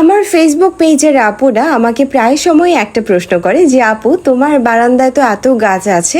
আমার ফেসবুক পেজের আপুরা আমাকে প্রায় সময় একটা প্রশ্ন করে যে আপু তোমার বারান্দায় তো এত গাছ আছে,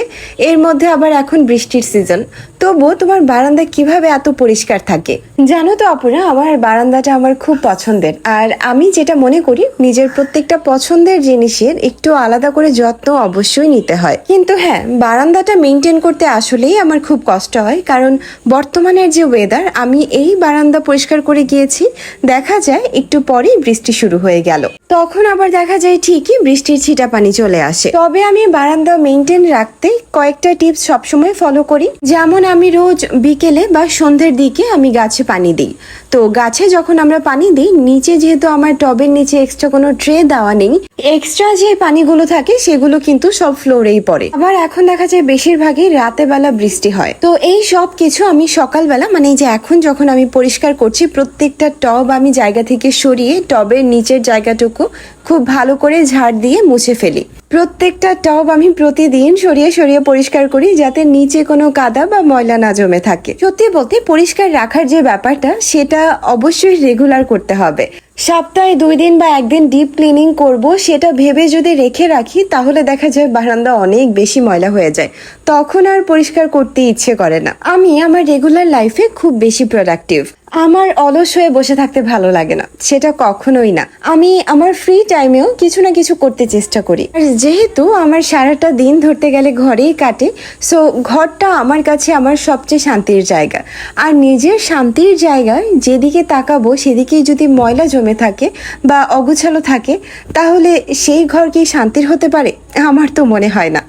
এর মধ্যে আবার এখন বৃষ্টির সিজন, তবুও তোমার বারান্দা কিভাবে এত পরিষ্কার থাকে? জানো তো আপুরা, আমার বারান্দাটা আমার খুব পছন্দের, আর আমি যেটা মনে করি নিজের প্রত্যেকটা পছন্দের জিনিসের একটু আলাদা করে যত্ন অবশ্যই নিতে হয়। কিন্তু হ্যাঁ, বারান্দাটা মেনটেন করতে আসলেই আমার খুব কষ্ট হয়, কারণ বর্তমানের যে ওয়েদার, আমি এই বারান্দা পরিষ্কার করে গিয়েছি, দেখা যায় একটু পরেই বৃষ্টি শুরু হয়ে গেল, তখন আবার দেখা যায় ঠিকই বৃষ্টির ছিটা পানি চলে আসে। তবে আমি বারান্দা মেনটেন রাখতে কয়েকটা টিপস সবসময় ফলো করি। যেমন আমি রোজ বিকেলে বা সন্ধ্যের দিকে আমি গাছে পানি দিই। তো গাছে যখন আমরা পানি দিই, নিচে যেহেতু আমার টবের নিচে এক্সট্রা কোনো ট্রে দেওয়া নেই, এক্সট্রা যে পানিগুলো থাকে সেগুলো কিন্তু সব ফ্লোরেই পড়ে। আবার এখন দেখা যায় বেশিরভাগই রাতে বেলা বৃষ্টি হয়। তো এই সব কিছু আমি সকালবেলা, মানে এই যে এখন যখন আমি পরিষ্কার করছি, প্রত্যেকটা টব আমি জায়গা থেকে সরিয়ে টবের নিচের জায়গাটুকু খুব ভালো করে ঝাড় দিয়ে মুছে ফেলি। প্রত্যেকটা টব আমি প্রতিদিন সরিয়ে সরিয়ে পরিষ্কার করি, যাতে নিচে কোনো কাদা বা ময়লা না জমে থাকে। সত্যি বলতে পরিষ্কার রাখার যে ব্যাপারটা, সেটা অবশ্যই রেগুলার করতে হবে। সপ্তাহে 2 দিন বা 1 দিন ডিপ ক্লিনিং করব, সেটা ভেবে যদি রেখে রাখি, তাহলে দেখা যায় বারান্দা অনেক বেশি ময়লা হয়ে যায়, তখন আর পরিষ্কার করতে ইচ্ছে করে না। আমি আমার রেগুলার লাইফে খুব বেশি প্রোডাক্টিভ। আমার অলস হয়ে বসে থাকতে ভালো লাগে না, সেটা কখনোই না। আমি আমার ফ্রি টাইমেও কিছু না কিছু করতে চেষ্টা করি। আর যেহেতু আমার সারাটা দিন ধরতে গেলে ঘরেই কাটে, সো ঘরটা আমার কাছে আমার সবচেয়ে শান্তির জায়গা। আর নিজের শান্তির জায়গায় যেদিকে তাকাবো সেদিকেই যদি ময়লা জমে থাকে বা অগুছালো থাকে, তাহলে সেই ঘর কি শান্তির হতে পারে? আমার তো মনে হয় না।